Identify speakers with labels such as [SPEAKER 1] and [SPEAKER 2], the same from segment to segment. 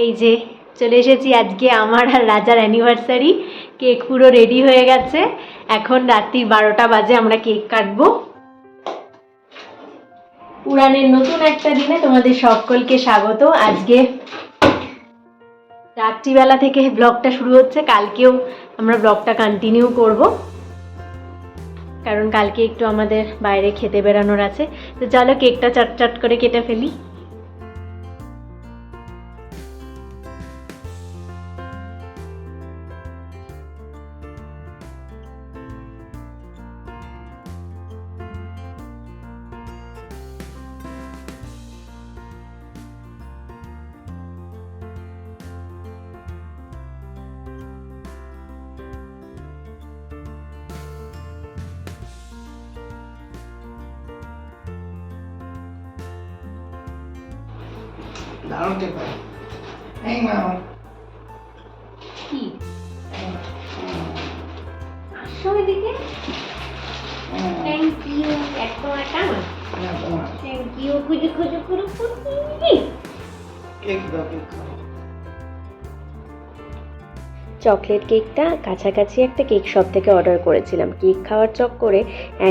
[SPEAKER 1] এই যে চলে এসেছি আজকে আমার আর রাজার অ্যানিভার্সারি। কেক পুরো রেডি হয়ে গেছে। এখন রাত্রি 12টা বাজে, আমরা কেক কাটবো। উড়ানের নতুন একটা দিনে তোমাদের সকলকে স্বাগত। আজকে রাত্রিবেলা থেকে ব্লগটা শুরু হচ্ছে, কালকেও আমরা ব্লগটা কন্টিনিউ করব, কারণ কালকে একটু আমাদের বাইরে খেতে বেরানোর আছে। তো চলো কেকটা চটচট করে কেটে ফেলি।
[SPEAKER 2] দারুণ কেক হয়। এই মা আমার
[SPEAKER 1] কি আসো এদিকে। Thank you. একদম একটা থ্যাংক ইউ। খুঁজে খুঁজে খুঁজে
[SPEAKER 2] কেক দাও, কেক খাও।
[SPEAKER 1] চকলেট কেকটা কাছাকাছি একটা কেক শপ থেকে অর্ডার করেছিলাম। কেক খাওয়ার চক্করে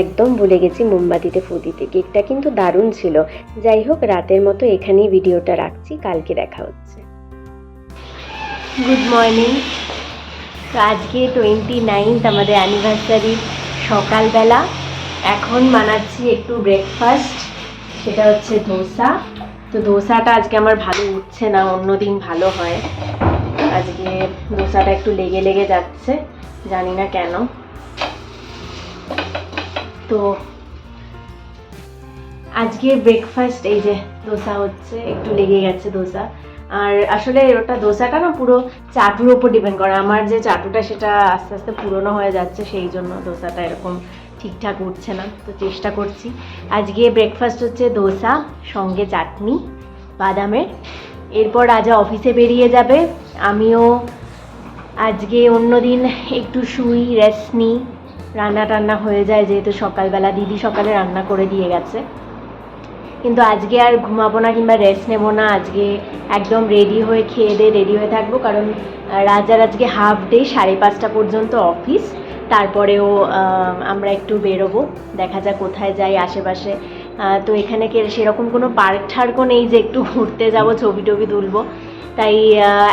[SPEAKER 1] একদম ভুলে গেছি মোমবাতিতে ফু দিতে। কেকটা কিন্তু দারুণ ছিল। যাই হোক, রাতের মতো এখানেই ভিডিওটা রাখছি, কালকে দেখা হচ্ছে। Good morning. তো আজকে 29th আমাদের অ্যানিভার্সারি। সকালবেলা এখন বানাচ্ছি একটু ব্রেকফাস্ট, সেটা হচ্ছে ধোসা। তো ধোসাটা আজকে আমার ভালো উঠছে না, অন্যদিন ভালো হয়। আজকে ধোসাটা একটু লেগে লেগে যাচ্ছে, জানি না কেন। তো আজকে ব্রেকফাস্ট এই যে ধোসা হচ্ছে, একটু লেগে গেছে ধোসা। আর আসলে ওটা ধোসাটা না পুরো চাটুর ওপর ডিপেন্ড করে। আমার যে চাটুটা সেটা আস্তে আস্তে পুরনো হয়ে যাচ্ছে, সেই জন্য ধোসাটা এরকম ঠিকঠাক উঠছে না। তো চেষ্টা করছি। আজকে ব্রেকফাস্ট হচ্ছে ধোসা, সঙ্গে চাটনি বাদামের। এরপর রাজা অফিসে বেরিয়ে যাবে। আমিও আজকে অন্যদিন একটু শুই, রেস্ট নিই। রান্না টান্না হয়ে যায় যেহেতু সকালবেলা, দিদি সকালে রান্না করে দিয়ে গেছে। কিন্তু আজকে আর ঘুমাবো না কিংবা রেস্ট নেবো না। আজকে একদম রেডি হয়ে খেয়ে দিয়ে রেডি হয়ে থাকবো, কারণ রাজার আজকে হাফ ডে, 5:30 পর্যন্ত অফিস। তারপরেও আমরা একটু বেরোবো, দেখা যাক কোথায় যাই আশেপাশে। তো এখানে সেরকম কোনো পার্ক ঠার্কও নেই যে একটু ঘুরতে যাবো, ছবি টবি তুলবো। তাই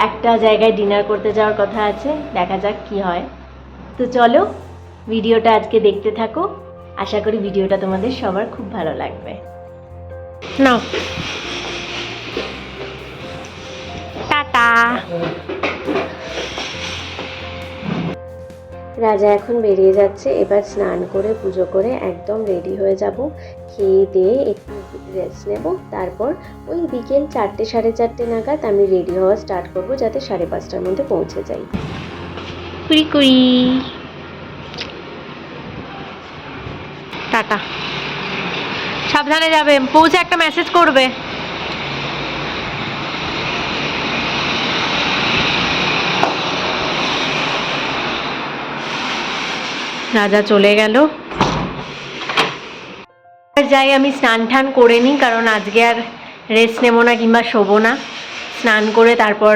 [SPEAKER 1] একটা জায়গায় ডিনার করতে যাওয়ার কথা আছে, দেখা যাক কি হয়। তো চলো ভিডিওটা আজকে দেখতে থাকো। আশা করি ভিডিওটা তোমাদের সবার খুব ভালো লাগবে। নাও, টাটা। রাজা এখন বেরিয়ে যাচ্ছে। এবার স্নান করে পুজো করে একদম রেডি হয়ে যাব। খেয়ে দিয়ে একটু রেস্ট নেব। তারপর ওই বিকেল 4টে 4:30 নাগাদ আমি রেডি হওয়া স্টার্ট করব, যাতে 5:30টার মধ্যে পৌঁছে যাই। কুড়ি কুড়ি, টাটা। সাবধানে যাবে, পৌঁছে একটা মেসেজ করবে। রাজা চলে গেল। যাই, আমি স্নান টান করে নিই, কারণ আজকে আর রেস্ট নেবো না কিংবা শোবো না। স্নান করে তারপর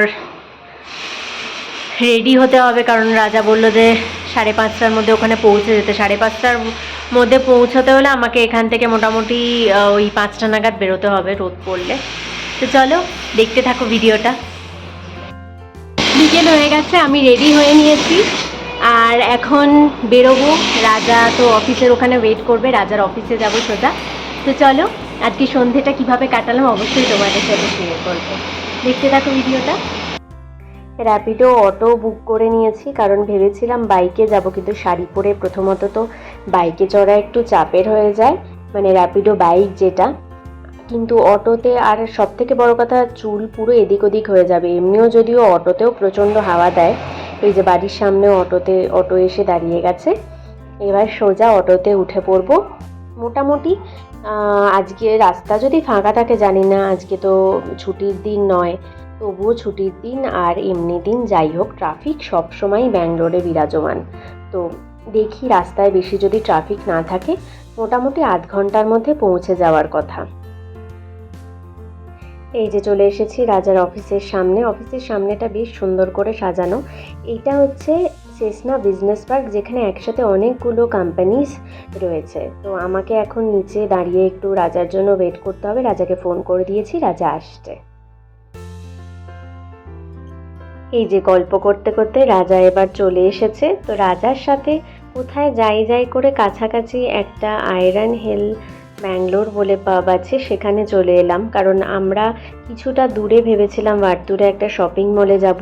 [SPEAKER 1] রেডি হতে হবে, কারণ রাজা বলল যে 5:30টার মধ্যে ওখানে পৌঁছে যেতে। 5:30টার মধ্যে পৌঁছাতে হলে আমাকে এখান থেকে মোটামুটি ওই 5টা নাগাদ বেরোতে হবে, রোদ পড়লে। তো চলো দেখতে থাকো ভিডিওটা। বিকেল হয়ে গেছে, আমি রেডি হয়ে নিয়েছি আর এখন বেরোবো। রাজা তো অফিসের ওখানে ওয়েট করবে, রাজার অফিসে যাবো সোজা। তো চলো আজকে সন্ধেটা কিভাবে কাটালাম অবশ্যই তোমাদের সাথে শেয়ার করবো, দেখতে থাকো ভিডিওটা। র্যাপিডো অটো বুক করে নিয়েছি, কারণ ভেবেছিলাম বাইকে যাব, কিন্তু শাড়ি পরে প্রথমত তো বাইকে চড়া একটু চাপের হয়ে যায়, মানে র্যাপিডো বাইক যেটা। কিন্তু অটোতে আর সব থেকে বড় কথা, চুল পুরো এদিক ওদিক হয়ে যাবে। এমনিও যদিও অটোতেও প্রচণ্ড হাওয়া দেয়। এই যে বাড়ির সামনে অটো এসে দাঁড়িয়ে গেছে। এবার সোজা অটোতে উঠে পড়বো। মোটামুটি আজকে রাস্তা যদি ফাঁকা থাকে, জানি না, আজকে তো ছুটির দিন নয়, তবুও ছুটির দিন আর এমনি দিন যাই হোক, ট্রাফিক সবসময়ই ব্যাঙ্গালোরে বিরাজমান। তো দেখি রাস্তায় বেশি যদি ট্রাফিক না থাকে, মোটামুটি আধ ঘন্টার মধ্যে পৌঁছে যাওয়ার কথা। এই যে চলে এসেছি রাজার অফিসের সামনে। অফিসের সামনেটা বেশ সুন্দর করে সাজানো। এইটা হচ্ছে সেসনা বিজনেস পার্ক, যেখানে একসাথে অনেকগুলো কোম্পানিজ রয়েছে। তো আমাকে এখন নিচে দাঁড়িয়ে একটু রাজার জন্য ওয়েট করতে হবে। রাজাকে ফোন করে দিয়েছি, রাজা আসছে। এই যে গল্প করতে করতে রাজা এবার চলে এসেছে। তো রাজার সাথে কোথায় যাই করে কাছাকাছি একটা আয়রন হিল ব্যাঙ্গালোর বলে পাব আছে, সেখানে চলে এলাম। কারণ আমরা কিছুটা দূরে ভেবেছিলাম ওয়ার্তুরে একটা শপিং মলে যাব।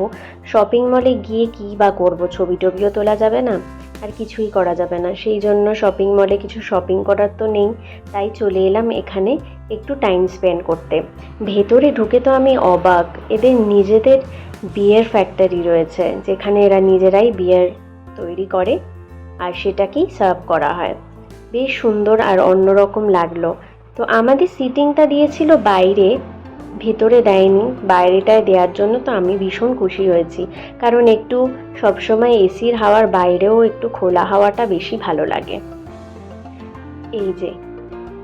[SPEAKER 1] শপিং মলে গিয়ে কী বা করবো, ছবি টবিও তোলা যাবে না, আর কিছুই করা যাবে না। সেই জন্য শপিং মলে কিছু শপিং করার তো নেই, তাই চলে এলাম এখানে একটু টাইম স্পেন্ড করতে। ভেতরে ঢুকে তো আমি অবাক, এদের নিজেদের বিয়ার ফ্যাক্টরি রয়েছে, যেখানে এরা নিজেরাই বিয়ার তৈরি করে আর সেটাকেই সার্ভ করা হয়। বেশ সুন্দর আর অন্যরকম লাগলো। তো আমাদের সিটিংটা দিয়েছিল বাইরে, ভেতরে দেয়নি, বাইরেটায় দেওয়ার জন্য তো আমি ভীষণ খুশি হয়েছি। কারণ একটু সবসময় এসির হাওয়ার বাইরেও একটু খোলা হাওয়াটা বেশি ভালো লাগে। এই যে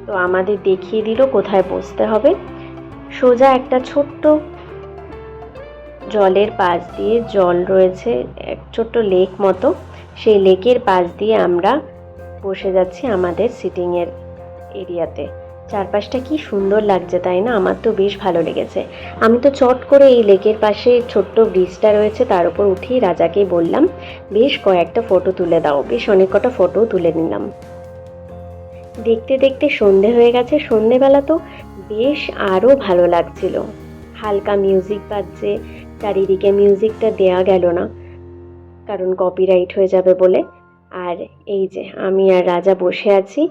[SPEAKER 1] তো আমাদের দেখিয়ে দিল কোথায় বসতে হবে। সোজা একটা ছোট্ট জলের পাশ দিয়ে, জল রয়েছে এক ছোট্ট লেক মতো, সেই লেকের পাশ দিয়ে আমরা বসে যাচ্ছি আমাদের সিটিংয়ের এরিয়াতে। চারপাশটা কি সুন্দর লাগছে, তাই না? আমার তো বেশ ভালো লেগেছে। আমি তো চট করে এই লেকের পাশে ছোট্ট ব্রিজটা রয়েছে তার উপর উঠেই রাজাকে বললাম বেশ কয়েকটা ফটো তুলে দাও। বেশ অনেক কটা ফটোও তুলে নিলাম। দেখতে দেখতে সন্ধে হয়ে গেছে। সন্ধেবেলা তো বেশ আরও ভালো লাগছিল। হালকা মিউজিক বাজছে, চারিদিকে মিউজিকটা দেয়া গেল না কারণ কপিরাইট হয়ে যাবে বলে। আর এই যে আমি আর রাজা বসে আছি,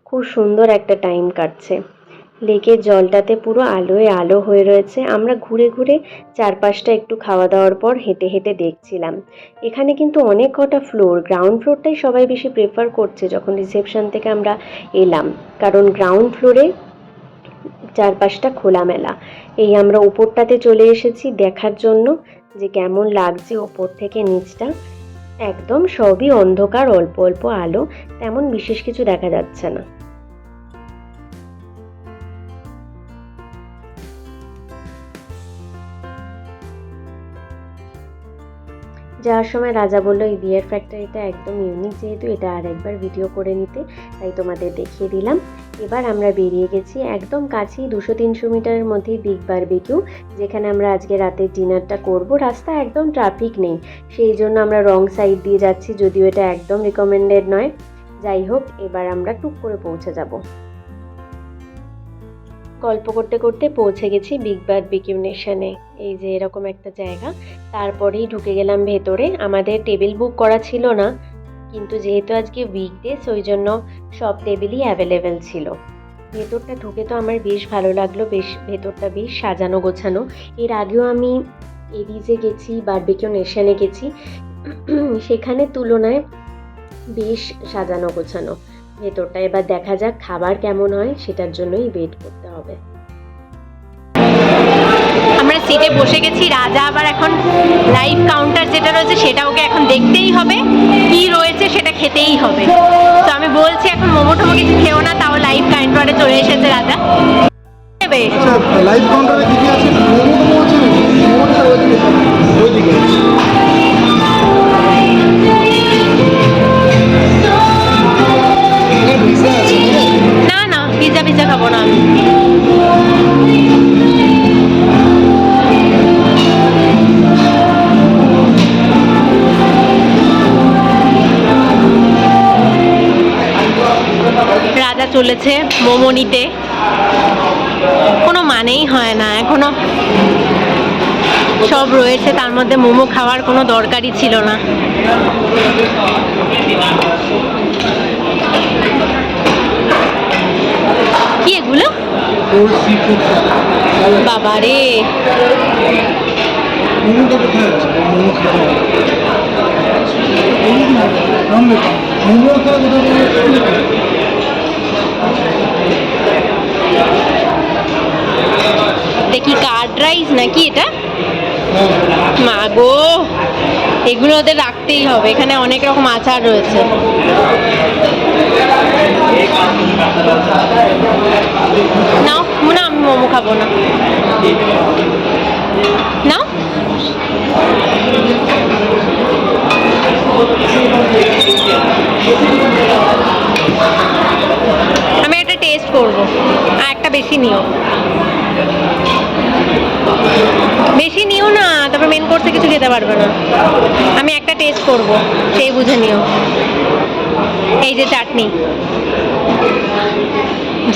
[SPEAKER 1] খুব সুন্দর একটা টাইম কাটছে। লেকের জলটাতে পুরো আলোয় আলো হয়ে রয়েছে। আমরা ঘুরে ঘুরে চারপাশটা একটু খাওয়া দাওয়ার পর হেঁটে হেঁটে দেখছিলাম। এখানে কিন্তু অনেক কটা ফ্লোর, গ্রাউন্ড ফ্লোরটাই সবাই বেশি প্রেফার করছে যখন রিসেপশন থেকে আমরা এলাম, কারণ গ্রাউন্ড ফ্লোরে চারপাশটা খোলামেলা। এই আমরা উপরটাতে চলে এসেছি দেখার জন্য যে কেমন লাগছে ওপর থেকে নিচটা। একদম সবই অন্ধকার, অল্প অল্প আলো, তেমন বিশেষ কিছু দেখা যাচ্ছে না। যাওয়ার সময় রাজা বললো এই বিয়ার ফ্যাক্টরিটা একদম ইউনিক, যেহেতু এটা আর একবার ভিডিও করে নিতে, তাই তোমাদের দেখিয়ে দিলাম। এবার আমরা বেরিয়ে গেছি একদম কাছেই, 200-300 মিটারের মধ্যেই বিগ বারবিকিউ, যেখানে আমরা আজকে রাতের ডিনারটা করব। রাস্তা একদম ট্রাফিক নেই, সেই জন্য আমরা রং সাইড দিয়ে যাচ্ছি, যদিও এটা একদম রিকমেন্ডেড নয়। যাই হোক, এবার আমরা টুক করে পৌঁছে যাব। গল্প করতে করতে পৌঁছে গেছি বিগ বারবিকিউ নেশনে। এই যে এরকম একটা জায়গা, তারপরেই ঢুকে গেলাম ভেতরে। আমাদের টেবিল বুক করা ছিল না, কিন্তু যেহেতু আজকে উইকডেজ ওই জন্য সব টেবিলই অ্যাভেলেবেল ছিল। ভেতরটা ঢুকে তো আমার বেশ ভালো লাগলো, বেশ ভেতরটা বেশ সাজানো গোছানো। এর আগেও আমি এরিজে গেছি, বারবিকিউ নেশনে গেছি, সেখানে তুলনায় বেশ সাজানো গোছানো ভেতরটা। এবার দেখা যাক খাবার কেমন হয়, সেটার জন্যই ওয়েট করতে হবে। আমরা সিটে বসে গেছি, রাজা আবার এখন লাইভ কাউন্টার যেটা রয়েছে সেটা ওকে এখন দেখতেই হবে, কি রয়েছে সেটা খেতেই হবে। তো আমি বলছি এখন মোমো টোমো কিছু খেও না, তাও লাইভ কাউন্টারে চলে এসেছে রাজা।
[SPEAKER 3] লাইভ কাউন্টারে কি কি আছে? মোমো টোমো আছে নাকি? মোমোটা ওইদিকে
[SPEAKER 1] না না, পিজা পিজা খাবো না। রাজা চলেছে মোমো নিতে, কোনো মানেই হয় না, এখনো সব রয়েছে, তার মধ্যে মোমো খাওয়ার কোনো দরকারই ছিল না। কি এগুলো? বাবা রে,
[SPEAKER 3] মোমোটা কোথায় আছে? মোমো খাওয়া মোমো খাওয়া
[SPEAKER 1] দেখি কার্ড রাইস নাকি এটা? মা গো, এগুলো ওদের রাখতেই হবে, এখানে অনেক রকম আচার রয়েছে। নাও, না আমি মোমো খাবো না। করব। একটা বেশি নিও, বেশি নিও না, তারপর মেন কোর্সে কিছু খেতে পারবে না। আমি একটা টেস্ট করব, সেই বুঝে নিও। এই যে চাটনি,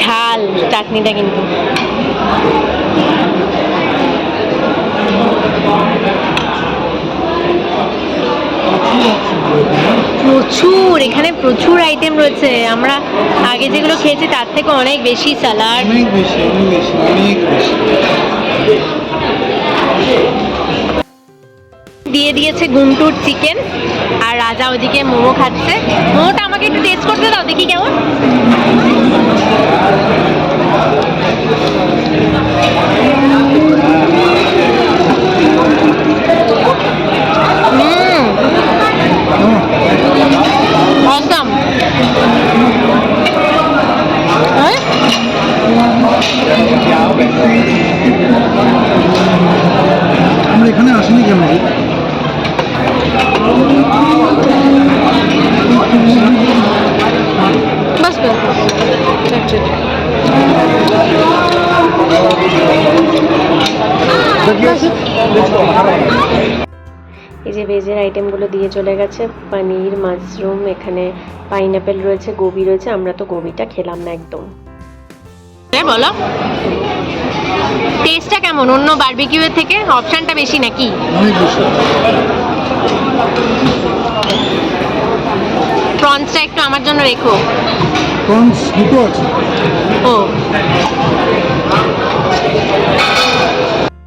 [SPEAKER 1] ঝাল চাটনিটা কিন্তু। প্রচুর, এখানে প্রচুর আইটেম রয়েছে। আমরা আগে যেগুলো খেয়েছি তার থেকে অনেক বেশি স্যালাড।
[SPEAKER 3] অনেক বেশি, অনেক বেশি, অনেক বেশি।
[SPEAKER 1] দিয়ে দিয়েছে গুন্টুর চিকেন, আর রাজা ওদিকে মোমো খাচ্ছে। মোমোটা আমাকে একটু টেস্ট করতে দাও, দেখি কেমন। Awesome. হ্যাঁ?
[SPEAKER 3] আমরা এখানে আসিনি কেন?
[SPEAKER 1] বাস বাস, that's it. এই যে ভেজের আইটেমগুলো দিয়ে চলে গেছে, পনির, মাশরুম, এখানে পাইনাপেল রয়েছে, গোবি রয়েছে। আমরা তো গোবিটা খেলাম না একদম। হ্যাঁ বলো, টেস্টটা কেমন অন্য বারবিকিউয়ের থেকে? অপশনটা বেশি নাকি?
[SPEAKER 3] অনেক বেশি।
[SPEAKER 1] প্রনসটা একটু আমার জন্য রেখো।
[SPEAKER 3] প্রনস দুটো আছে।
[SPEAKER 1] ও,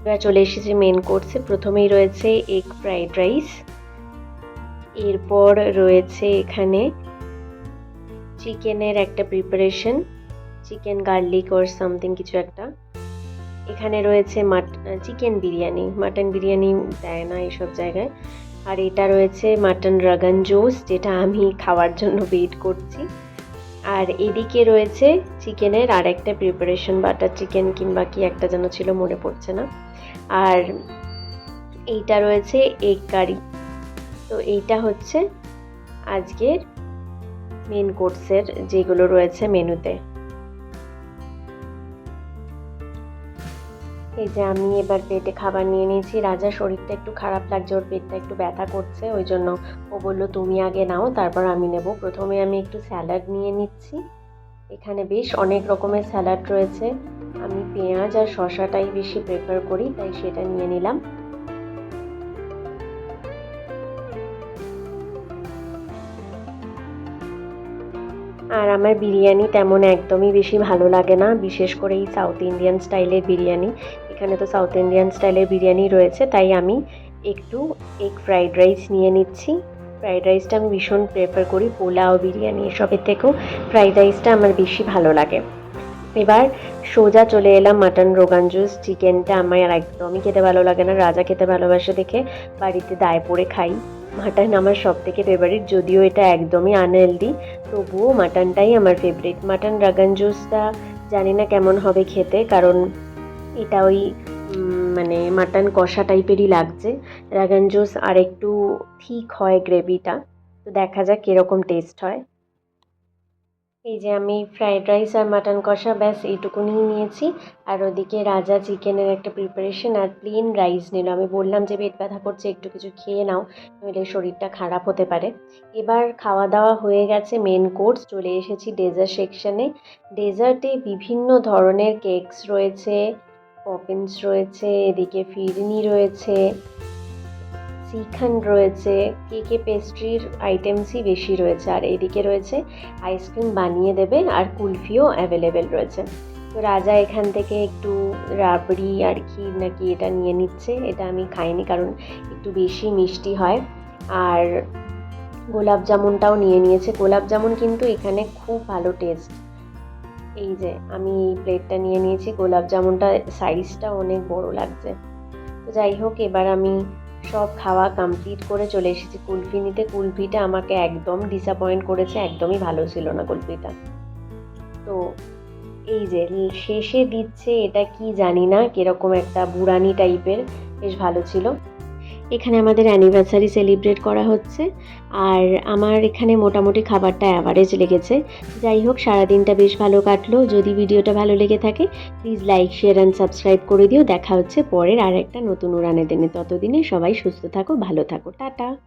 [SPEAKER 1] এবার চলে এসেছি মেন কোর্সে। প্রথমেই রয়েছে এগ ফ্রাইড রাইস, এরপর রয়েছে এখানে চিকেনের একটা preparation, chicken garlic or something কিছু একটা। এখানে রয়েছে চিকেন বিরিয়ানি, মাটন বিরিয়ানি দেয় না এইসব জায়গায়। আর এটা রয়েছে মাটন রাগান জোস, যেটা আমি খাওয়ার জন্য ওয়েট করছি। আর এদিকে রয়েছে চিকেনের আর একটা প্রিপারেশন, বাটার চিকেন কিংবা কি একটা যেন ছিল, মনে পড়ছে না। আর এইটা রয়েছে এগ কারি। তো এইটা হচ্ছে আজকের মেন কোর্সের যেগুলো রয়েছে মেনুতে। এই যে আমি এবার পেটে খাবার নিয়ে নিয়েছি। রাজার শরীরটা একটু খারাপ লাগছে, ওর পেটটা একটু ব্যথা করছে, ওই জন্য ও বললো তুমি আগে নাও, তারপর আমি নেব। প্রথমে আমি একটু স্যালাড নিয়ে নিচ্ছি। এখানে বেশ অনেক রকমের স্যালাড রয়েছে। আমি পেঁয়াজ আর শসাটাই বেশি প্রেফার করি, তাই সেটা নিয়ে নিলাম। আর আমার বিরিয়ানি তেমন একদমই বেশি ভালো লাগে না, বিশেষ করে এই সাউথ ইন্ডিয়ান স্টাইলের বিরিয়ানি। এখানে তো সাউথ ইন্ডিয়ান স্টাইলের বিরিয়ানি রয়েছে, তাই আমি একটু এগ ফ্রাইড রাইস নিয়ে নিচ্ছি। ফ্রাইড রাইসটা আমি ভীষণ প্রেফার করি, পোলাও, বিরিয়ানি এসবের থেকেও ফ্রাইড রাইসটা আমার বেশি ভালো লাগে। এবার সোজা চলে এলাম মাটন রোগান জুস। চিকেনটা আমার একদমই খেতে ভালো লাগে না, রাজা খেতে ভালোবাসে দেখে বাড়িতে দায় পড়ে খাই। মাটন আমার সব থেকে ফেভারিট, যদিও এটা একদমই আনহেলদি, তবুও মাটনটাই আমার ফেভারিট। মাটন রাগান জুসটা জানি না কেমন হবে খেতে, কারণ এটা ওই মানে মাটন কষা টাইপেরই লাগছে। রাগান জুস আর একটু ঠিক হয় গ্রেভিটা, তো দেখা যাক কীরকম টেস্ট হয়। এই যে আমি ফ্রাইড রাইস আর মাটন কষা ব্যাস এইটুকুনি নিয়েছি। আর ওদিকে রাজা চিকেনের একটা প্রিপারেশন আর প্লেন রাইস নিল। আমি বললাম যে পেট ব্যথা করছে, একটু কিছু খেয়ে নাও, নইলে শরীরটা খারাপ হতে পারে। এবার খাওয়া দাওয়া হয়ে গেছে, মেন কোর্স চলে এসেছি ডেজার্ট সেকশনে। ডেজার্টে বিভিন্ন ধরনের কেকস রয়েছে, পপিন্স রয়েছে, এদিকে ফিরনি রয়েছে, শ্রীখণ্ড রয়েছে, কেকে পেস্ট্রির আইটেমসই বেশি রয়েছে। আর এদিকে রয়েছে আইসক্রিম বানিয়ে দেবে, আর কুলফিও অ্যাভেলেবেল রয়েছে। তো রাজা এখান থেকে একটু রাবড়ি আর ক্ষীর নাকি এটা নিয়ে নিচ্ছে। এটা আমি খাইনি, কারণ একটু বেশি মিষ্টি হয়। আর গোলাপ জামুনটাও নিয়ে নিয়েছে। গোলাপ জামুন কিন্তু এখানে খুব ভালো টেস্ট। এই যে আমি এই প্লেটটা নিয়ে নিয়েছি, গোলাপ জামুনটা সাইজটা অনেক বড় লাগছে। তো যাই হোক, এবার আমি সব খাওয়া কমপ্লিট করে চলে এসেছি কুলফি নিতে। কুলফিটা আমাকে একদম ডিসঅ্যাপয়েন্ট করেছে, একদমই ভালো ছিল না কুলফিটা। তো এই যে শেষে দিচ্ছে, এটা কি জানি না, কিরকম একটা বুড়ানি টাইপের, বেশ ভালো ছিল। এখানে আমাদের অ্যানিভার্সারি সেলিব্রেট করা হচ্ছে। আর আমার এখানে মোটামুটি খাবারটা অ্যাভারেজ লেগেছে। যাই হোক, সারাদিনটা বেশ ভালো কাটলো। যদি ভিডিওটা ভালো লেগে থাকে please like, share and subscribe করে দিও। দেখা হচ্ছে পরের আর একটা নতুন উড়ানের দিনে। ততদিনে সবাই সুস্থ থাকো, ভালো থাকো, টাটা।